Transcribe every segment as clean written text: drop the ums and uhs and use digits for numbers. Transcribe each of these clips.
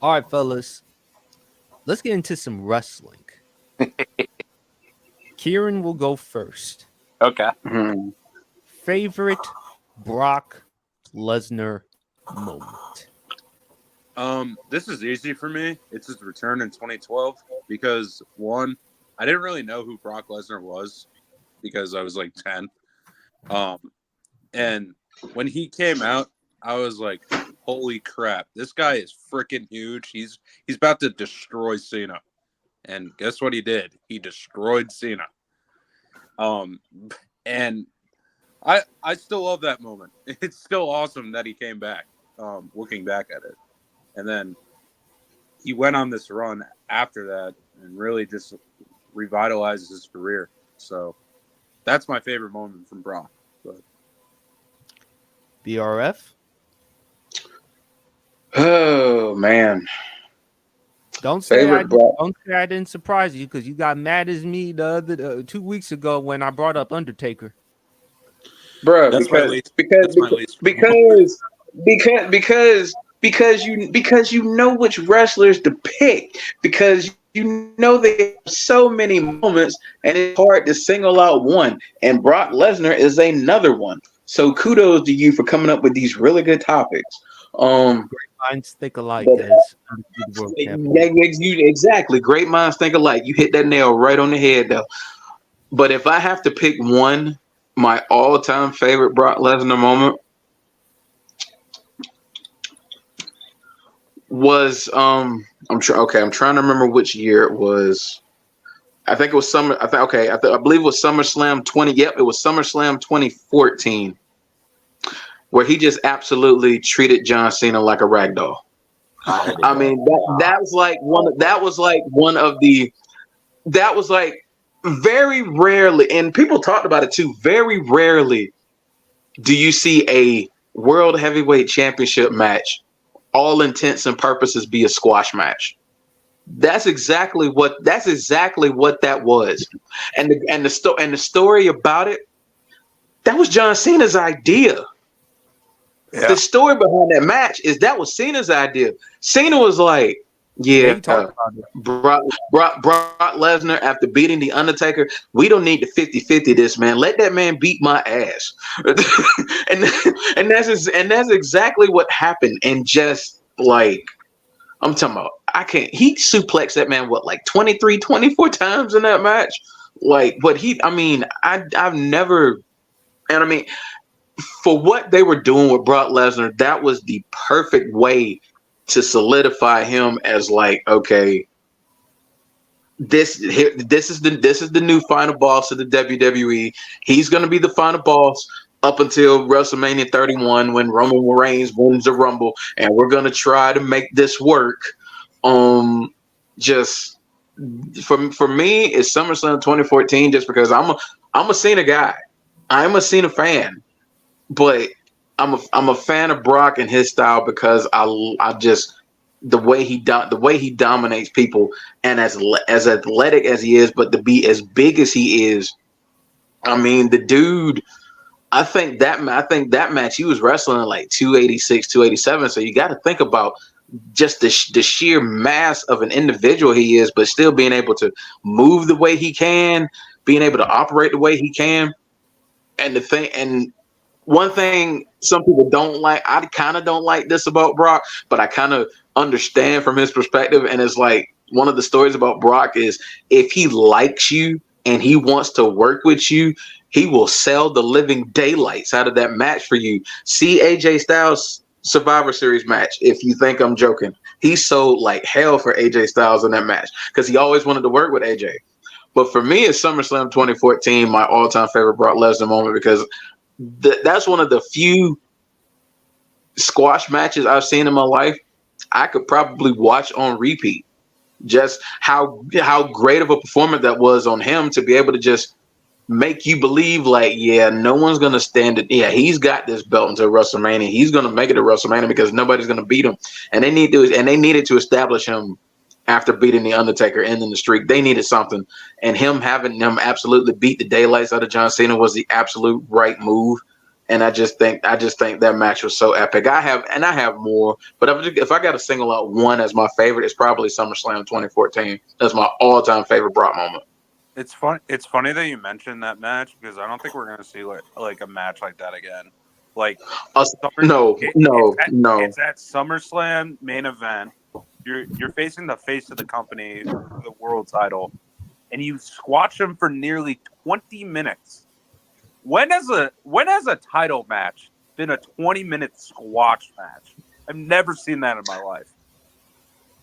All right, fellas, let's get into some wrestling. Kieran will go first. Okay. Hmm. Favorite Brock Lesnar moment. This is easy for me. It's his return in 2012 because one, I didn't really know who Brock Lesnar was because I was like 10. Um, and when he came out, I was like, "Holy crap! This guy is freaking huge. He's about to destroy Cena." And guess what he did? He destroyed Cena. Um, and I still love that moment. It's still awesome that he came back. Looking back at it, and then he went on this run after that and really just revitalized his career. So that's my favorite moment from Brock. But BRF. Oh man, Don't say I favorite did, Brock. don't say I didn't surprise you because you got mad as me the other 2 weeks ago when I brought up Undertaker. Bro, that's my because least. because That's my least favorite moment. because because you know which wrestlers to pick, because you know they have so many moments and it's hard to single out one, and Brock Lesnar is another one. So kudos to you for coming up with these really good topics. Um, Minds think alike but as undisputed world champion. exactly, great minds think alike. You hit that nail right on the head though. But if I have to pick one, my all-time favorite Brock Lesnar moment was I'm trying to remember which year it was. I think it was summer. I believe it was SummerSlam 20. Yep, it was SummerSlam 2014, where he just absolutely treated John Cena like a rag doll. Oh I my mean, that was like one of the that was like very rarely, and people talked about it too. Very rarely do you see a world heavyweight championship match, all intents and purposes, be a squash match. That's exactly what that was, and the story about it, that was John Cena's idea. The yeah. story behind that match is that was Cena's idea. Cena was like, Yeah, "Yeah, he talked about it. Brock Lesnar, after beating the Undertaker, we don't need to 50-50 this, man. Let that man beat my ass." and and that's exactly what happened. And just like I'm talking about, I can't. He suplexed that man what, like 23, 24 times in that match. Like what he, I mean, I've never, and I mean, for what they were doing with Brock Lesnar, that was the perfect way to solidify him as like, okay, this is the new final boss of the WWE. He's going to be the final boss up until WrestleMania 31 when Roman Reigns wins the Rumble, and we're going to try to make this work. Just for me, it's SummerSlam 2014, just because I'm a Cena guy. I'm a Cena fan, but I'm a fan of Brock and his style because I just the way he dominates people, and as athletic as he is, but to be as big as he is, I mean the dude. I think that match he was wrestling at like 286, 287. So you got to think about just the sheer mass of an individual he is, but still being able to move the way he can, being able to operate the way he can, and one thing some people don't like, I kind of don't like this about Brock, but I kind of understand from his perspective. And it's like one of the stories about Brock is if he likes you and he wants to work with you, he will sell the living daylights out of that match for you. See AJ Styles Survivor Series match. If you think I'm joking, he sold like hell for AJ Styles in that match because he always wanted to work with AJ. But for me, it's SummerSlam 2014, my all-time favorite Brock Lesnar moment, because that's one of the few squash matches I've seen in my life I could probably watch on repeat. Just how great of a performance that was on him to be able to just make you believe like, yeah, no one's gonna stand it. Yeah, he's got this belt until WrestleMania. He's gonna make it to WrestleMania because nobody's gonna beat him. And they needed to establish him after beating the Undertaker, ending the streak. They needed something, and him having them absolutely beat the daylights out of John Cena was the absolute right move. And I just think that match was so epic. I have more, but if I got to single out one as my favorite, it's probably SummerSlam 2014. That's my all-time favorite Brock moment. It's fun. It's funny that you mentioned that match because I don't think we're gonna see like a match like that again. Like No, no, no. it's at SummerSlam main event. You're facing the face of the company for the world title, and you squash him for nearly 20 minutes. When has a title match been a 20-minute squash match? I've never seen that in my life.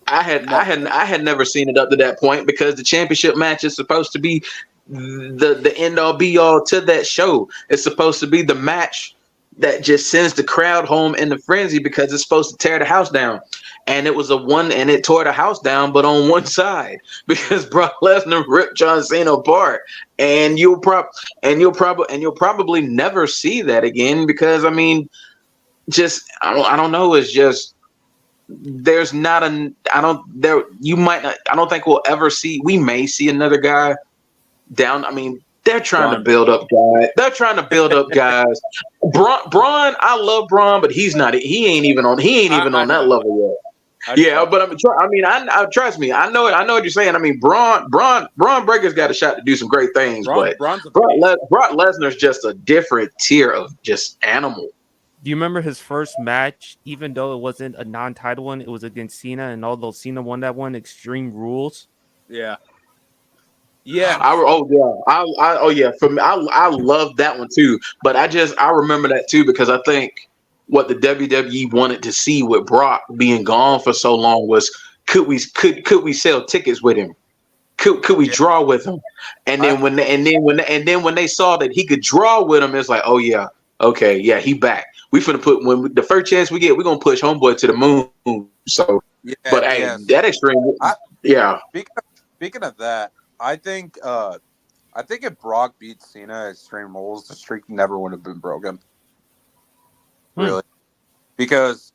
I had never seen it up to that point because the championship match is supposed to be the end all be all to that show. It's supposed to be the match that just sends the crowd home in the frenzy because it's supposed to tear the house down. And it was and it tore the house down, but on one side because Brock Lesnar ripped John Cena apart, and you'll probably never see that again because I mean, I don't know. It's just there's not a I don't there you might not I don't think we'll ever see. We may see another guy down. I mean, they're trying to build up guys. They're trying to build up guys. Braun, I love Braun, but he's not. He ain't even on that level yet. Yeah, but I trust me. I know what you're saying. I mean, Braun Breaker's got a shot to do some great things, but Brock Lesnar's just a different tier of just animal. Do you remember his first match? Even though it wasn't a non-title one, it was against Cena, and although Cena won that one, Extreme Rules. Yeah. Yeah. For me, I love that one too. But I remember that too because I think what the WWE wanted to see with Brock being gone for so long was could we sell tickets with him? Could we draw with him? And then when they saw that he could draw with him, it's like, oh yeah, okay, yeah, he back. We finna the first chance we get, we're gonna push homeboy to the moon. So, yeah, but hey, that Extreme, yeah. Speaking of that, I think if Brock beat Cena at Extreme Rules, the streak never would have been broken. Really, because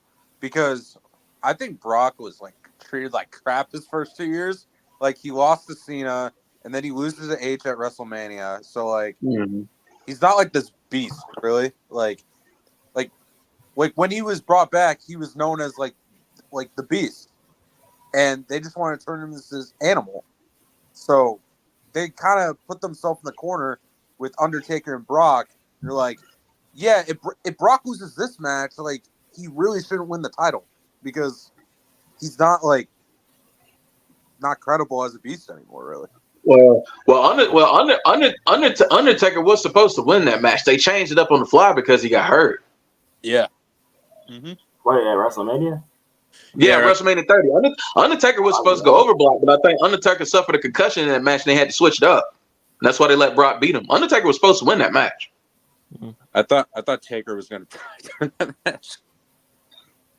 I think Brock was like treated like crap his first 2 years. Like he lost to Cena, and then he loses to H at WrestleMania. So like, he's not like this beast, really. Like when he was brought back, he was known as like the beast, and they just want to turn him into this animal. So they kind of put themselves in the corner with Undertaker and Brock. They're like, yeah, if Brock loses this match, like he really shouldn't win the title because he's not credible as a beast anymore, really. Undertaker was supposed to win that match. They changed it up on the fly because he got hurt. Yeah. Mm-hmm. What, at WrestleMania? Yeah, WrestleMania 30. Undertaker was supposed to go over Brock, but I think Undertaker suffered a concussion in that match, and they had to switch it up. And that's why they let Brock beat him. Undertaker was supposed to win that match. I thought Taker was going to turn that match.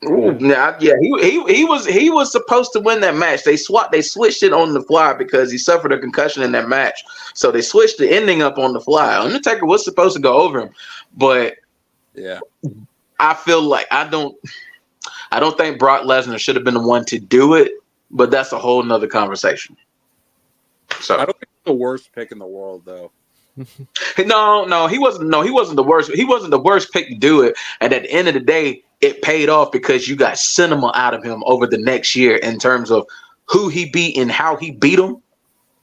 He was supposed to win that match. They switched it on the fly because he suffered a concussion in that match. So they switched the ending up on the fly. Undertaker was supposed to go over him, but yeah, I feel like I don't think Brock Lesnar should have been the one to do it, but that's a whole nother conversation. So I don't think it's the worst pick in the world, though. No, he wasn't. No, he wasn't the worst. He wasn't the worst pick to do it. And at the end of the day, it paid off because you got cinema out of him over the next year in terms of who he beat and how he beat him.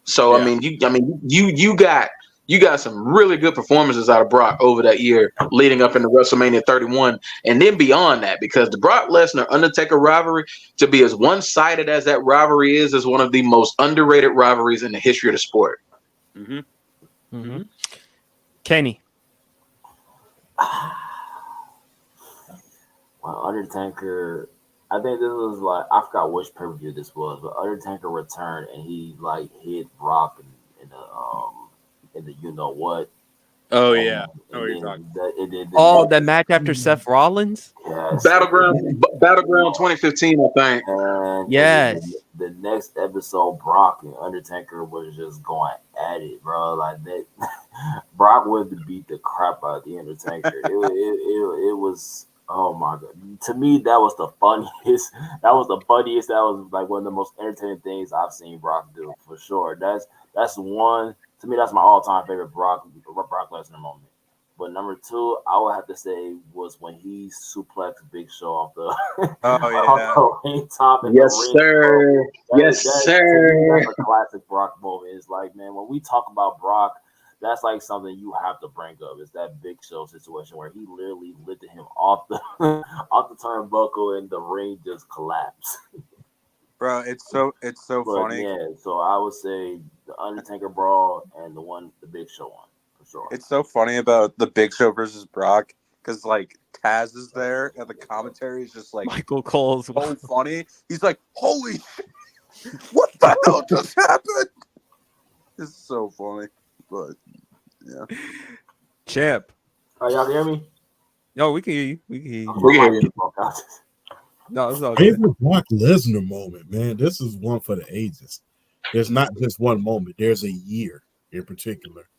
So yeah. You got some really good performances out of Brock over that year leading up into WrestleMania 31 and then beyond that, because the Brock Lesnar Undertaker rivalry, to be as one-sided as that rivalry is one of the most underrated rivalries in the history of the sport. Mm-hmm. Mm-hmm. Kenny. Well, Undertaker, I think this was like, I forgot which pay-per-view this was, but Undertaker returned and he like hit Brock in the you know what. Oh yeah. That match after Seth Rollins? Yes. Battleground 2015, I think. And yes. The next episode, Brock and Undertaker was just going at it, bro. Like that, Brock wanted to beat the crap out of the Undertaker. It was, oh my god. To me, that was the funniest. That was like one of the most entertaining things I've seen Brock do for sure. That's one. To me, that's my all-time favorite Brock Lesnar moment. But number two, I would have to say was when he suplexed Big Show off the Oh yeah. off the ring top in the Yes, ring, bro. sir. Yes, To me, sir. that's a classic Brock moment. It's like, man, when we talk about Brock, that's like something you have to bring up. It's that Big Show situation where he literally lifted him off the off the turnbuckle and the ring just collapsed. Bro, it's so But funny. yeah, so I would say the Undertaker brawl and the Big Show one for sure. It's so funny about the Big Show versus Brock because like Taz is there and the commentary is just like Michael Cole's so funny. He's like, "Holy shit, what the hell just happened?" It's so funny, but yeah. champ. Y'all can hear me? Yo, we can hear you. We can hear you. We can hear you. No, it's all good. Favorite Brock Lesnar moment, man. This is one for the ages. There's not just one moment. There's a year in particular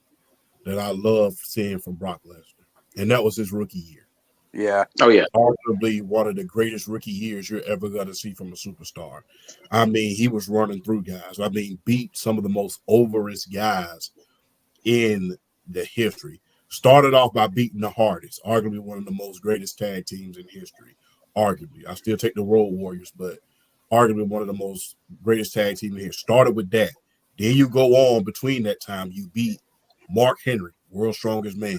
that I love seeing from Brock Lesnar, and that was his rookie year. Yeah. Oh yeah. Arguably one of the greatest rookie years you're ever going to see from a superstar. I mean, he was running through guys. I mean, beat some of the most overest guys in the history. Started off by beating the Hardys, arguably one of the most greatest tag teams in history. Arguably, I still take the Road Warriors, but arguably one of the most greatest tag team in here. Started with that. Then you go on between that time. You beat Mark Henry, world's strongest man.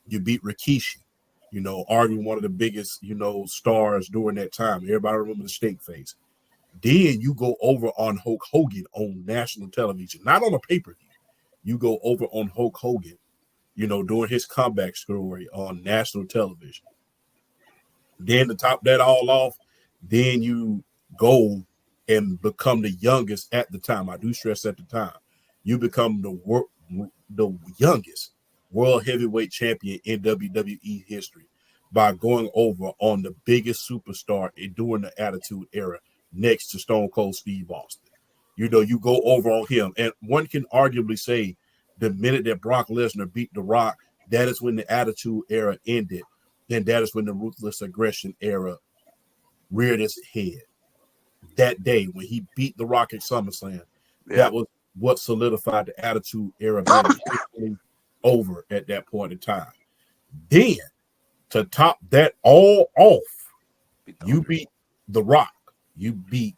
You beat Rikishi, arguably one of the biggest, stars during that time. Everybody remember the steak face. Then you go over on Hulk Hogan on national television, not on a pay-per-view. You go over on Hulk Hogan, doing his comeback story on national television. Then to top that all off, then you go and become the youngest at the time. I do stress at the time. You become the youngest world heavyweight champion in WWE history by going over on the biggest superstar during the Attitude Era next to Stone Cold Steve Austin. You go over on him. And one can arguably say the minute that Brock Lesnar beat The Rock, that is when the Attitude Era ended. Then that is when the Ruthless Aggression Era reared its head. That day when he beat The Rock at SummerSlam, that was what solidified the Attitude Era being over at that point in time. Then, to top that all off, you beat The Rock. You beat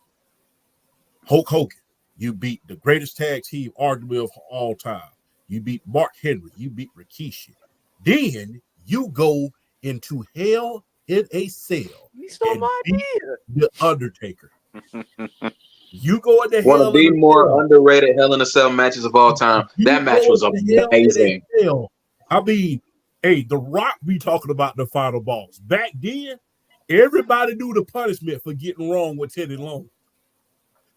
Hulk Hogan. You beat the greatest tag team arguably of all time. You beat Mark Henry. You beat Rikishi. Then you go into Hell in a Cell. You stole my idea. The Undertaker. You go into One Hell of the in a more Cell. underrated Hell in a Cell matches of all time. That match was amazing. I mean, hey, The Rock be talking about the final boss. Back then, everybody knew the punishment for getting wrong with Teddy Long.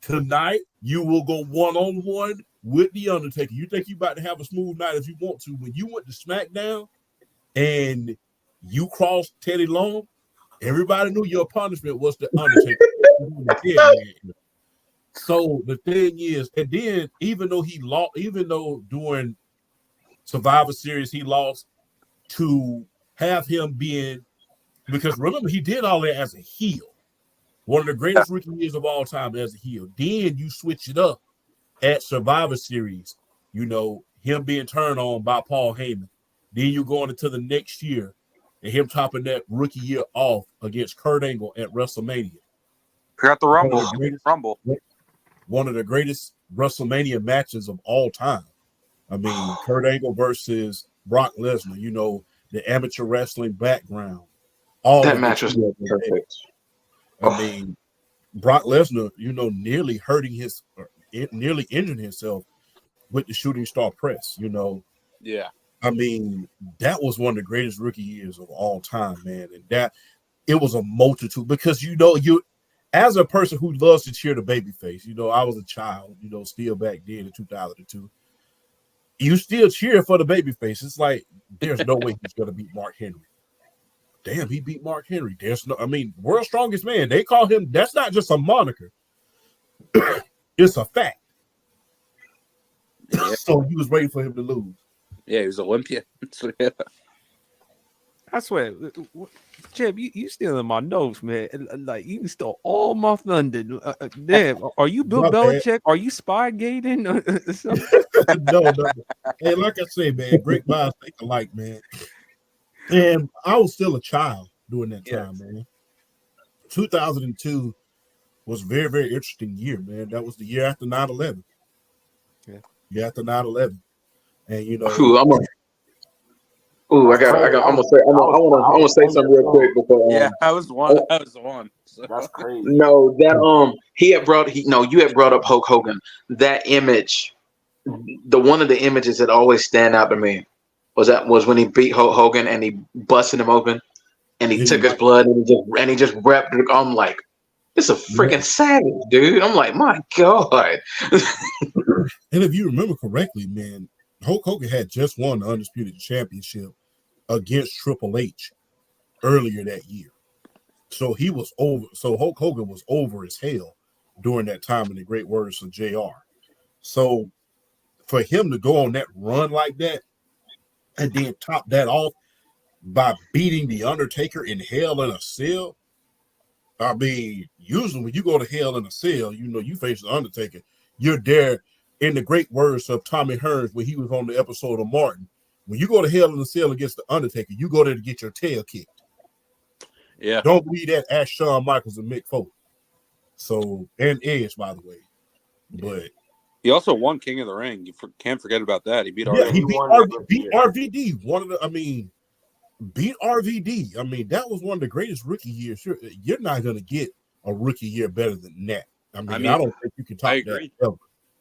Tonight, you will go one-on-one with The Undertaker. You think you about to have a smooth night if you want to. When you went to SmackDown and you crossed Teddy Long, everybody knew your punishment was The Undertaker. So the thing is, and then even though he lost, even though during Survivor Series he lost, to have him being, because remember he did all that as a heel. One of the greatest rookie years of all time as a heel. Then you switch it up at Survivor Series, him being turned on by Paul Heyman. Then you going into the next year and him topping that rookie year off against Kurt Angle at WrestleMania. Forgot the Rumble. One of the greatest WrestleMania matches of all time. I mean, Kurt Angle versus Brock Lesnar, the amateur wrestling background. That match was perfect. I mean, Brock Lesnar, nearly nearly injured himself with the shooting star press, Yeah. I mean, that was one of the greatest rookie years of all time, man. And that it was a multitude because you as a person who loves to cheer the babyface, I was a child, still back then in 2002. You still cheer for the babyface. It's like there's no way he's gonna beat Mark Henry. Damn, he beat Mark Henry. World's strongest man. They call him, that's not just a moniker. It's a fact. Yeah. So he was waiting for him to lose. Yeah, he was Olympian. So, yeah. I swear, Jim, you stealing my notes, man. Like you stole all my thunder. Damn, are you Bill Belichick? Are you Spygating? No. Hey, like I say, man, great minds think alike, man. And I was still a child during that Yeah. time, man. 2002 was a very, very interesting year, man. That was the year after 9/11. Yeah. Year after 9/11. And, you know, Ooh, I That's got. crazy. I'm gonna say. I want to say I was something one years real quick old. before. Yeah, I was one. Oh, I was one. So. That's crazy. no, that he had brought. You had brought up Hulk Hogan. That image, the one of the images that always stand out to me was when he beat Hulk Hogan and he busted him open and he took he, his blood and he just wrapped it. I'm like, this is a yeah. freaking savage, dude. I'm like, my god. And if you remember correctly, man, Hulk Hogan had just won the Undisputed Championship against Triple H earlier that year. So he was over. So Hulk Hogan was over as hell during that time, in the great words of JR. So for him to go on that run like that and then top that off by beating the Undertaker in Hell in a Cell, I mean, usually when you go to Hell in a Cell, you know you face the Undertaker. You're there, in the great words of Tommy Hearns when he was on the episode of Martin. When you go to Hell in a Cell against the Undertaker, you go there to get your tail kicked. Yeah. Don't believe that? Ask Shawn Michaels and Mick Foley. So, and Edge, by the way. But He also won King of the Ring. You can't forget about that. He beat yeah, Yeah, he he RVD. beat won that rookie beat year. RVD. One of the, I mean, beat RVD. I mean, that was one of the greatest rookie years. You're not going to get a rookie year better than that. I I mean, I mean, don't think you can I top that agree. ever.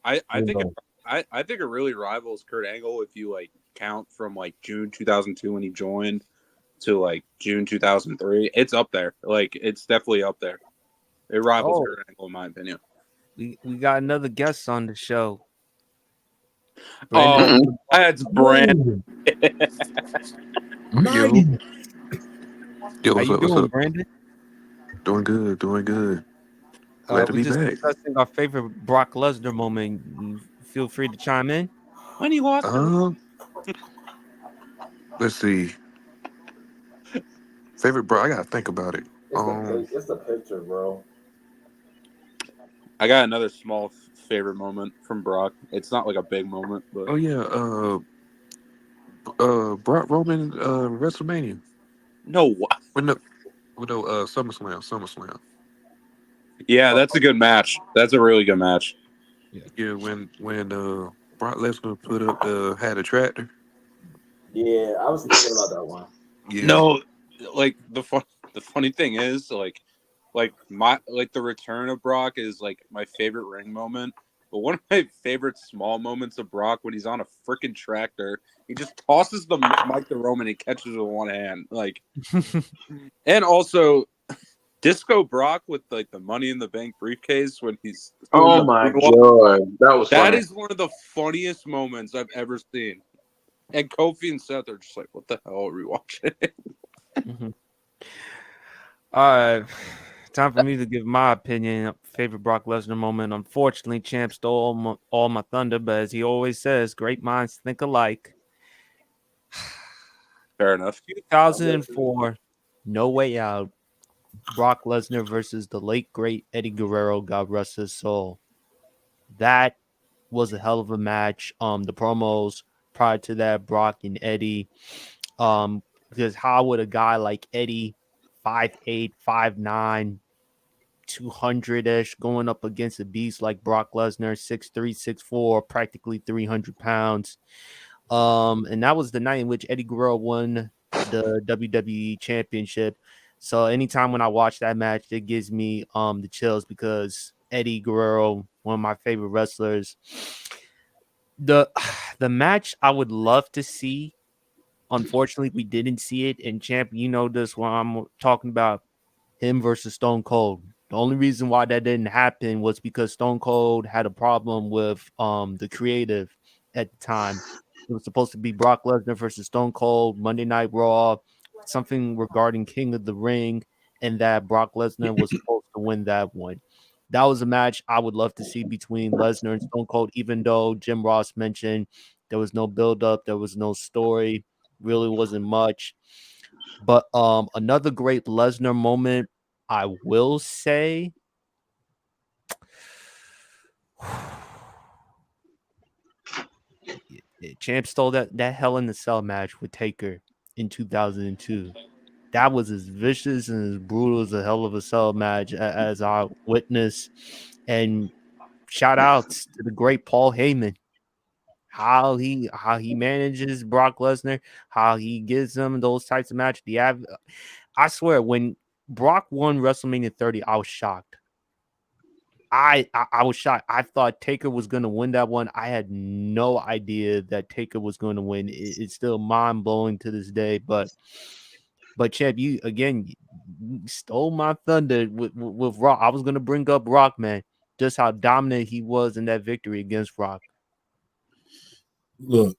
I You think know, I think it really rivals Kurt Angle if you like count from like June 2002 when he joined to like June 2003. It's up there. Like it's definitely up there. It rivals Oh, Kurt Angle in my opinion. we got another guest on the show. Brandon, Oh, Mm-mm. that's Brand. oh, Yo, nice. yo, how what's you up? What's doing, up? Brandon? Doing good, doing good. Glad to We be just back. discussing our favorite Brock Lesnar moment. Feel free to chime in. When he lost to Um, let's see. Favorite bro, I gotta think about it. It's the picture, bro. I got another small favorite moment from Brock. It's not like a big moment, but Oh yeah, Brock Roman, WrestleMania. no. With no, with no, SummerSlam. Yeah, that's a good match. That's a really good match. Yeah. Yeah, when Brock Lesnar put up had a tractor. Yeah, I was thinking about that one. Yeah, No, like the funny thing is like the return of Brock is like my favorite ring moment. But one of my favorite small moments of Brock when he's on a freaking tractor, he just tosses the mic to Roman. He catches it with one hand, like, and also Disco Brock with like the Money in the Bank briefcase when he's doing Oh the my moonwalk. god, that was That funny. is one of the funniest moments I've ever seen. And Kofi and Seth are just like, "What the hell are we watching?" Mhm. All right. Time for me to give my opinion. Favorite Brock Lesnar moment. Unfortunately, Champ stole all my thunder, but as he always says, great minds think alike. Fair enough. I'm listening. 2004, No Way Out. Brock Lesnar versus the late great Eddie Guerrero. God rest his soul. That was a hell of a match. The promos prior to that, Brock and Eddie. Because how would a guy like Eddie, 5'8", 5'9", 200-ish, going up against a beast like Brock Lesnar, 6'3", 6'4", practically 300 pounds. And that was the night in which Eddie Guerrero won the WWE Championship. So anytime when I watch that match, it gives me the chills because Eddie Guerrero, one of my favorite wrestlers. The the match I would love to see. Unfortunately, we didn't see it. And Champ, you know this when I'm talking about him versus Stone Cold. The only reason why that didn't happen was because Stone Cold had a problem with the creative at the time. It was supposed to be Brock Lesnar versus Stone Cold, Monday Night Raw, something regarding King of the Ring, and that Brock Lesnar was supposed to win that one. That was a match I would love to see between Lesnar and Stone Cold, even though Jim Ross mentioned there was no build-up, there was no story, really wasn't much. But another great Lesnar moment, I will say, Champ stole that Hell in the Cell match with Taker in 2002. That was as vicious and as brutal as a Hell of a Cell match as I witnessed. And shout outs to the great Paul Heyman. How he manages Brock Lesnar, how he gives him those types of matches. I swear, when Brock won WrestleMania 30, I was shocked. I was shocked. I thought Taker was going to win that one. I had no idea that Taker was going to win. It's still mind blowing to this day. But champ, you again you stole my thunder with Rock. I was going to bring up Rock, man. Just how dominant he was in that victory against Rock. Look,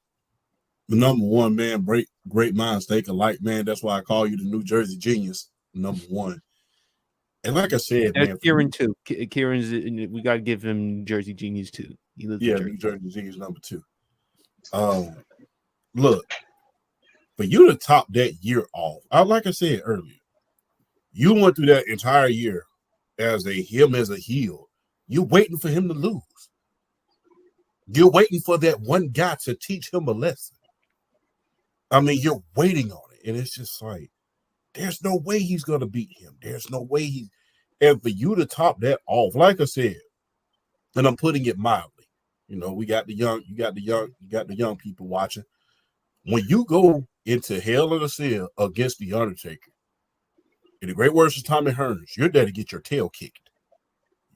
the number one, man, great minds think alike, man. That's why I call you the New Jersey genius, number one. And like I said, man, Kieran too. Kieran's we got to give him Jersey Genius too. He lives in Jersey. New Jersey genius number two. Look, for you to top that year off, like I said earlier, you went through that entire year as a heel. You're waiting for him to lose. You're waiting for that one guy to teach him a lesson. I mean, you're waiting on it, and it's just like, there's no way he's gonna beat him. There's no way and for you to top that off, like I said, and I'm putting it mildly, we got the young people watching. When you go into Hell in a Cell against the Undertaker, in the great words of Tommy Hearns, you're there to get your tail kicked.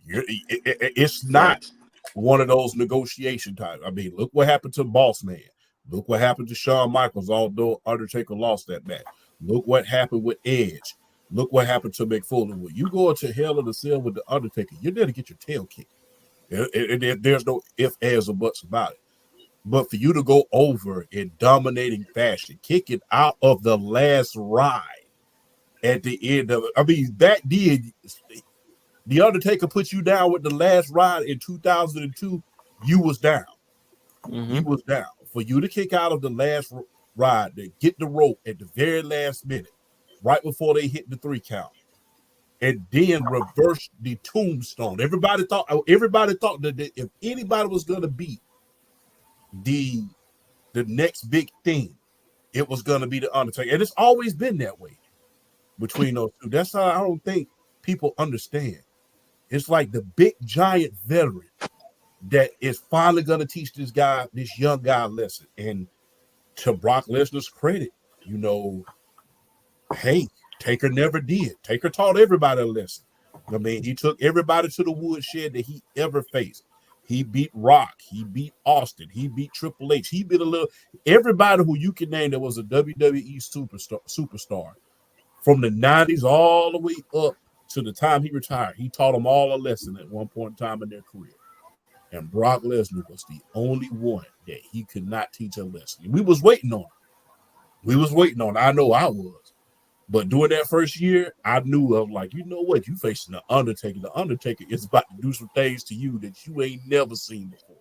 It's not one of those negotiation types. I mean, look what happened to Boss Man. Look what happened to Shawn Michaels, although Undertaker lost that match. Look what happened with Edge. Look what happened to Mick Foley. When you go into Hell in a Cell with the Undertaker, you're there to get your tail kicked. There's no ifs, ands, or buts about it. But for you to go over in dominating fashion, kicking out of the last ride at the end of it, I mean, that did. The Undertaker put you down with the last ride in 2002. You was down. Mm-hmm. You was down. For you to kick out of the last ride, to get the rope at the very last minute, right before they hit the 3 count, and then reverse the tombstone. Everybody thought that if anybody was going to beat the next big thing, it was going to be the Undertaker, and it's always been that way between those two. That's how I don't think people understand. It's like the big giant veteran that is finally going to teach this young guy a lesson. And to Brock Lesnar's credit, hey, Taker never did. Taker taught everybody a lesson. I mean, he took everybody to the woodshed that he ever faced. He beat Rock. He beat Austin. He beat Triple H. He beat everybody who you can name that was a WWE superstar from the 90s all the way up to the time he retired. He taught them all a lesson at one point in time in their career. And Brock Lesnar was the only one that he could not teach a lesson. We was waiting on him. I know I was. But during that first year, I knew, I was like, you know what? You facing the Undertaker. The Undertaker is about to do some things to you that you ain't never seen before.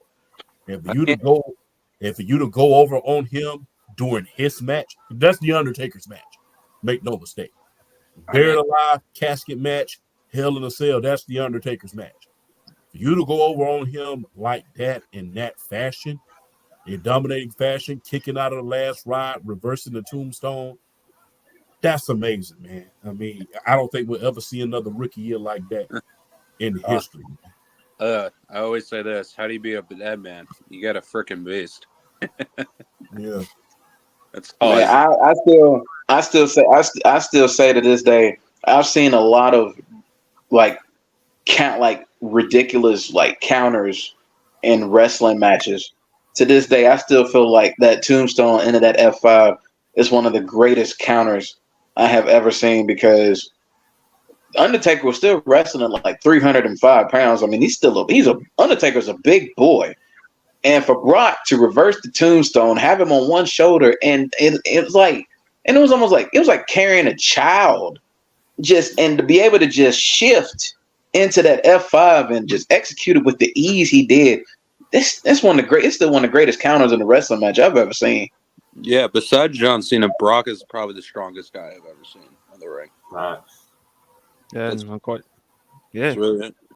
And for you to go over on him during his match, that's the Undertaker's match. Make no mistake. Buried alive, casket match, Hell in a Cell, that's the Undertaker's match. For you to go over on him like that in that fashion, in dominating fashion, kicking out of the last ride, reversing the tombstone, that's amazing, man. I mean, I don't think we'll ever see another rookie year like that in history. I always say this: how do you be a dead man? You got a freaking beast. Yeah, that's all. Man, I still say to this day, I've seen a lot of like ridiculous counters in wrestling matches. To this day, I still feel like that tombstone into that F5 is one of the greatest counters I have ever seen, because Undertaker was still wrestling at like 305 pounds. I mean, Undertaker's a big boy. And for Brock to reverse the tombstone, have him on one shoulder, and it was almost like it was like carrying a child, and to be able to just shift into that F5 and just execute it with the ease he did. It's still one of the greatest counters in a wrestling match I've ever seen. Yeah, besides John Cena, Brock is probably the strongest guy I've ever seen on the ring. Right. Yeah, That's not quite. Yeah, really it.